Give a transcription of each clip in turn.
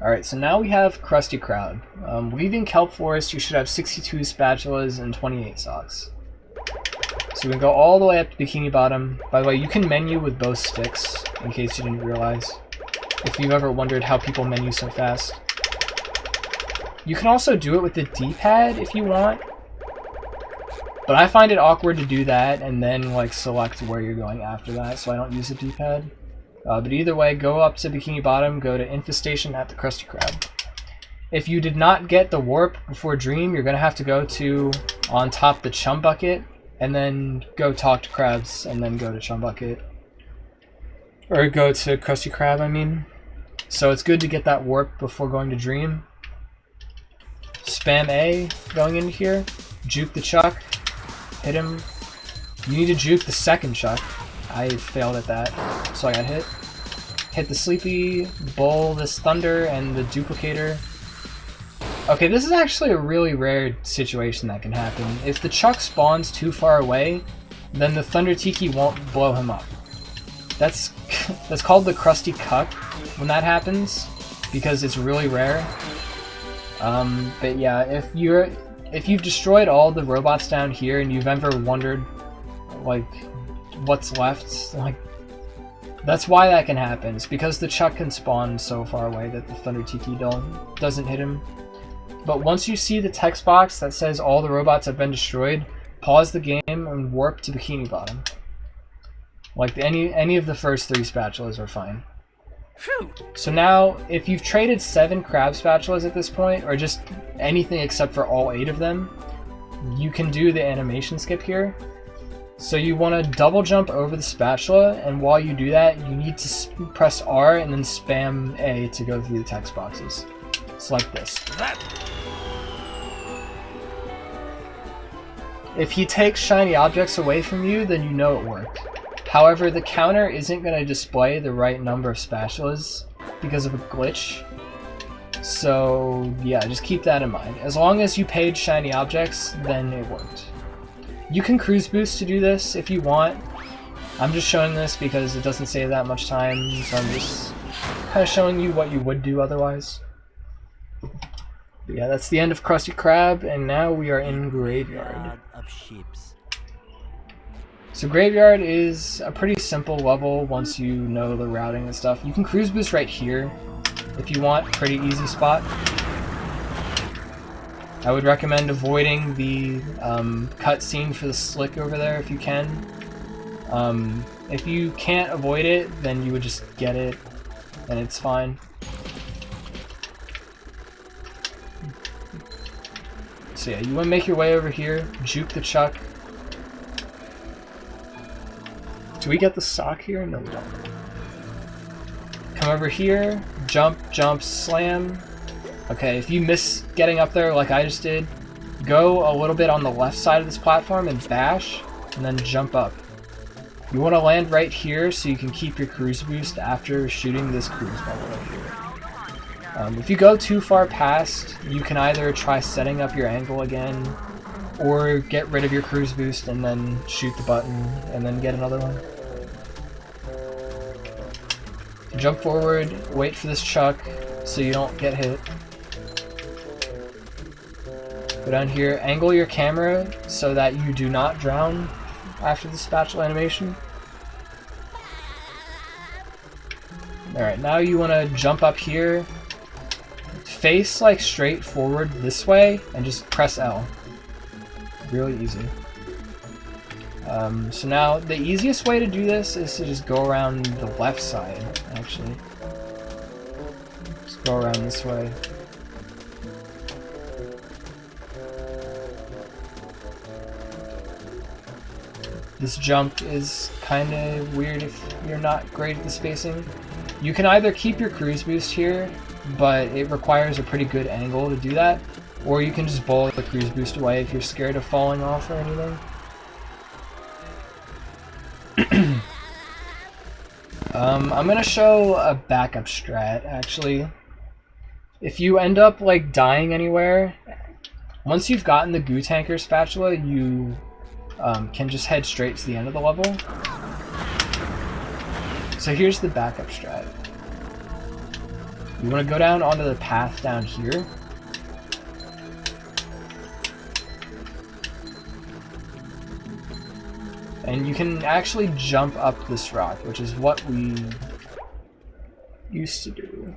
Alright, so now we have Krusty Krab. Leaving Kelp Forest, you should have 62 spatulas and 28 socks. So we can go all the way up to Bikini Bottom. By the way, you can menu with both sticks, in case you didn't realize. If you've ever wondered how people menu so fast. You can also do it with the D-pad if you want. But I find it awkward to do that and then like select where you're going after that, so I don't use the D-pad. But either way, go up to Bikini Bottom, go to Infestation at the Krusty Krab. If you did not get the warp before Dream, you're going to have to go to on top the Chum Bucket, and then go talk to Krabs, and then go to Chum Bucket. Or go to Krusty Krab, I mean. So it's good to get that warp before going to Dream. Spam A going into here. Juke the Chuck. Hit him. You need to juke the second Chuck. I failed at that, so I got hit. Hit the Sleepy, bowl this Thunder, and the Duplicator. Okay, this is actually a really rare situation that can happen. If the Chuck spawns too far away, then the Thunder Tiki won't blow him up. That's called the Krusty Cuck when that happens, because it's really rare. But yeah, if you've destroyed all the robots down here and you've ever wondered, like, what's left, like, that's why that can happen. It's because the Chuck can spawn so far away that the Thunder Tiki doesn't hit him. But once you see the text box that says all the robots have been destroyed, pause the game and warp to Bikini Bottom. Like, any of the first 3 spatulas are fine. So now, if you've traded 7 Krab spatulas at this point, or just anything except for all 8 of them, you can do the animation skip here. So you want to double jump over the spatula, and while you do that, you need to press R and then spam A to go through the text boxes. It's like this. If he takes shiny objects away from you, then you know it worked. However, the counter isn't going to display the right number of spatulas because of a glitch. So yeah, just keep that in mind. As long as you paid shiny objects, then it worked. You can cruise boost to do this if you want. I'm just showing this because it doesn't save that much time, so I'm just kind of showing you what you would do otherwise. But yeah, that's the end of Krusty Krab, and now we are in Graveyard. So Graveyard is a pretty simple level once you know the routing and stuff. You can cruise boost right here if you want, pretty easy spot. I would recommend avoiding the cutscene for the slick over there if you can. If you can't avoid it, then you would just get it, and it's fine. So yeah, you want to make your way over here, juke the Chuck. Do we get the sock here? No, we don't. Come over here, jump, jump, slam. Okay, if you miss getting up there like I just did, go a little bit on the left side of this platform and bash, and then jump up. You want to land right here so you can keep your cruise boost after shooting this cruise bubble right here. If you go too far past, you can either try setting up your angle again, or get rid of your cruise boost and then shoot the button and then get another one. Jump forward, wait for this Chuck so you don't get hit. Go down here, angle your camera so that you do not drown after the spatula animation. Alright, now you want to jump up here, face like straight forward this way, and just press L. Really easy. So now the easiest way to do this is to just go around the left side, actually. Just go around this way. This jump is kind of weird if you're not great at the spacing. You can either keep your cruise boost here, but it requires a pretty good angle to do that, or you can just bowl the cruise boost away if you're scared of falling off or anything. I'm gonna show a backup strat, actually. If you end up like dying anywhere, once you've gotten the goo tanker spatula, you can just head straight to the end of the level. So here's the backup strat. You want to go down onto the path down here. And you can actually jump up this rock, which is what we used to do.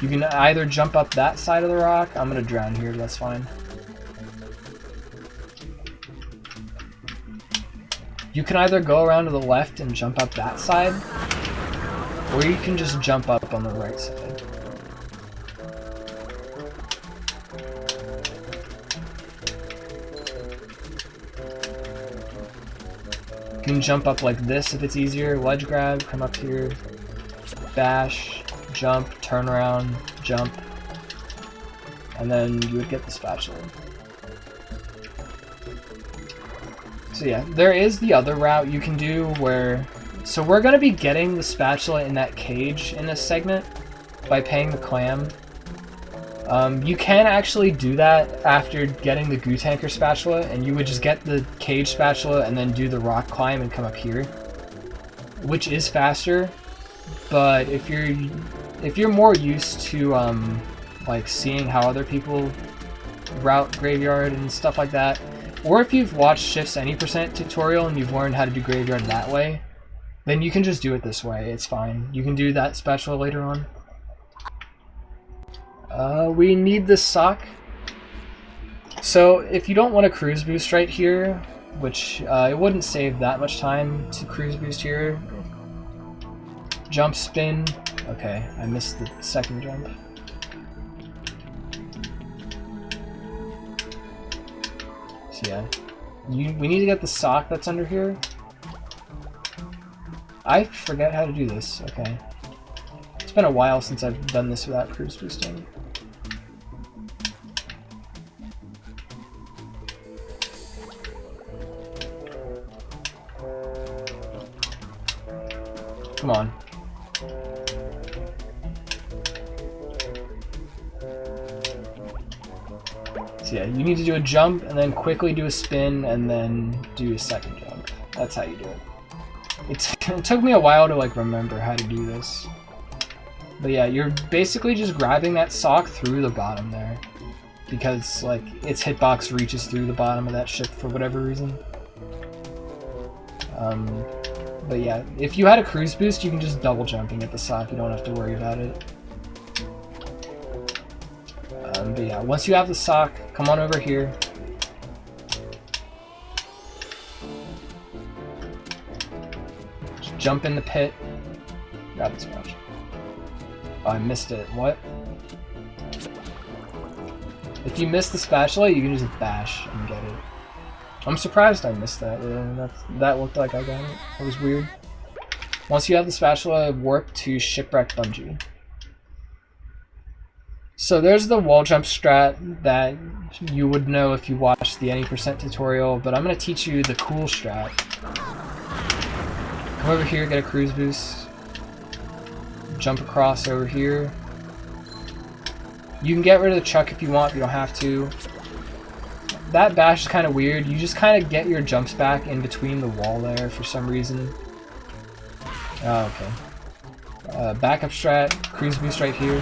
You can either jump up that side of the rock. I'm gonna drown here, that's fine. You can either go around to the left and jump up that side, or you can just jump up on the right side. You can jump up like this if it's easier. Ledge grab, come up here, bash, jump, turn around, jump, and then you would get the spatula. So yeah, there is the other route you can do where... So we're going to be getting the spatula in that cage in this segment by paying the clam. You can actually do that after getting the goo tanker spatula, and you would just get the cage spatula and then do the rock climb and come up here, which is faster. But if you're more used to like seeing how other people route graveyard and stuff like that, or if you've watched Shift's Any% tutorial and you've learned how to do graveyard that way, then you can just do it this way. It's fine. You can do that spatula later on. We need this sock. So if you don't want to cruise boost right here, which it wouldn't save that much time to cruise boost here. Jump spin. Okay, I missed the second jump. So yeah, we need to get the sock that's under here. I forget how to do this. Okay. It's been a while since I've done this without cruise boosting. Come on. So yeah, you need to do a jump and then quickly do a spin and then do a second jump. That's how you do it. It took me a while to like remember how to do this. But yeah, you're basically just grabbing that sock through the bottom there. Because like its hitbox reaches through the bottom of that ship for whatever reason. But yeah, if you had a cruise boost, you can just double jump and get the sock. You don't have to worry about it. But yeah, once you have the sock, come on over here. Just jump in the pit. Grab this much. Oh, I missed it. What? If you miss the spatula, you can just bash and get it. I'm surprised I missed that. That looked like I got it. That was weird. Once you have the spatula, warp to Shipwreck Bungee. So there's the wall jump strat that you would know if you watched the Any% tutorial, but I'm going to teach you the cool strat. Come over here, get a cruise boost. Jump across over here. You can get rid of the chuck if you want, but you don't have to. That bash is kind of weird. You just kind of get your jumps back in between the wall there for some reason. Oh, okay. Backup strat, cruise boost right here.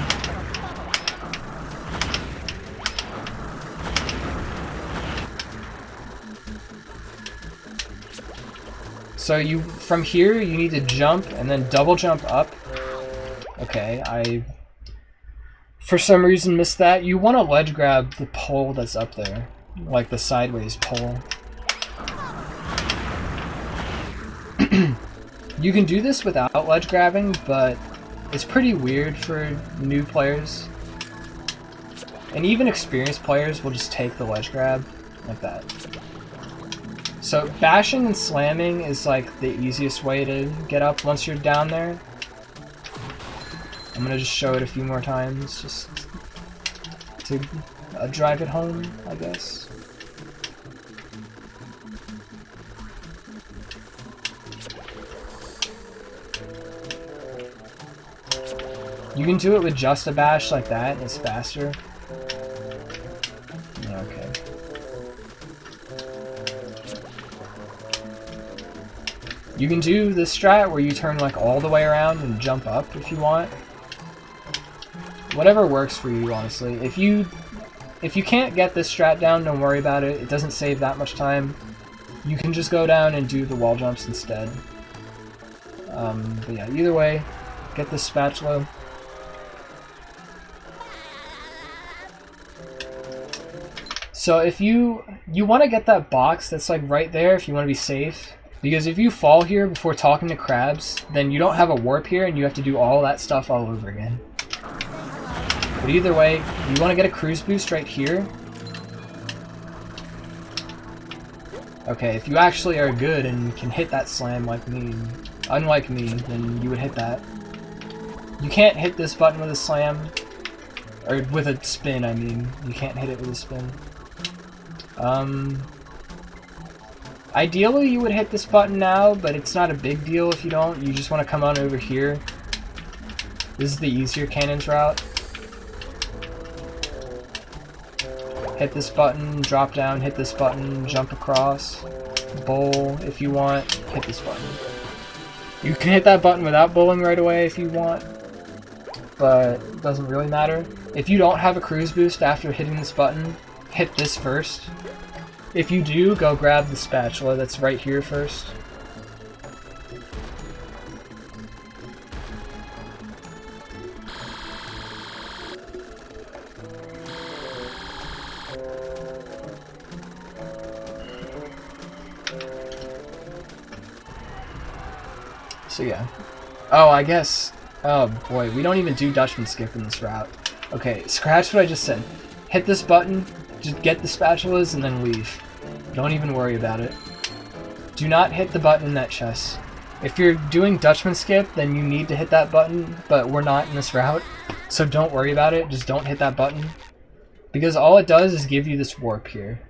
So from here, you need to jump and then double jump up. Okay, I for some reason missed that. You want to ledge grab the pole that's up there. Like the sideways pole. You can do this without ledge grabbing, but it's pretty weird for new players. And even experienced players will just take the ledge grab like that. So bashing and slamming is like the easiest way to get up once you're down there. I'm gonna just show it a few more times just to drive it home, I guess. You can do it with just a bash like that, it's faster. Okay. You can do the strat where you turn like all the way around and jump up if you want. Whatever works for you, honestly. If you can't get this strat down, don't worry about it. It doesn't save that much time. You can just go down and do the wall jumps instead. But yeah, either way, get this spatula. So if you want to get that box that's like right there if you want to be safe. Because if you fall here before talking to crabs, then you don't have a warp here and you have to do all that stuff all over again. But either way, you want to get a cruise boost right here. Okay, if you actually are good and can hit that slam like me, unlike me, then you would hit that. You can't hit this button with a slam, or with a spin, I mean. You can't hit it with a spin. Ideally you would hit this button now, but it's not a big deal if you don't. You just want to come on over here. This is the easier cannons route. Hit this button, drop down, hit this button, jump across, bowl if you want, hit this button. You can hit that button without bowling right away if you want, but it doesn't really matter. If you don't have a cruise boost after hitting this button, hit this first. If you do, go grab the spatula that's right here first. So yeah. Oh, I guess. Oh boy, we don't even do Dutchman skip in this route. Okay, scratch what I just said. Hit this button, just get the spatulas, and then leave. Don't even worry about it. Do not hit the button in that chest. If you're doing Dutchman skip, then you need to hit that button, but we're not in this route, so don't worry about it. Just don't hit that button. Because all it does is give you this warp here.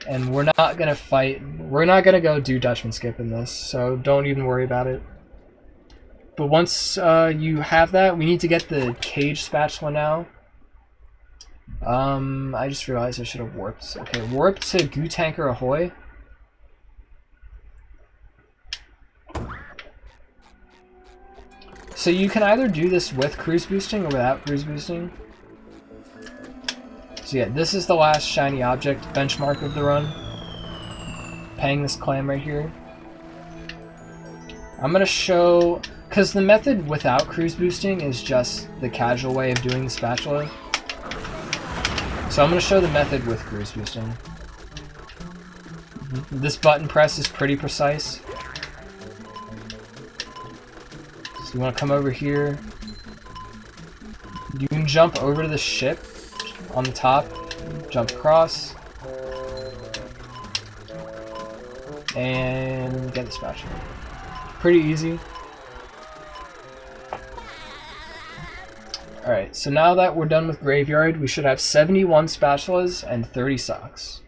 And we're not gonna fight, we're not gonna go do Dutchman skip in this, so don't even worry about it. But once you have that, we need to get the cage spatula now. I just realized I should have warped. Okay, warp to Goo Tanker Ahoy. So you can either do this with cruise boosting or without cruise boosting. So yeah, this is the last shiny object benchmark of the run. Paying this clam right here. I'm gonna show, because the method without cruise boosting is just the casual way of doing the spatula. So I'm going to show the method with cruise boosting. This button press is pretty precise. So you want to come over here. You can jump over to the ship on the top, jump across, and get the spatula. Pretty easy. Alright, so now that we're done with Graveyard, we should have 71 spatulas and 30 socks.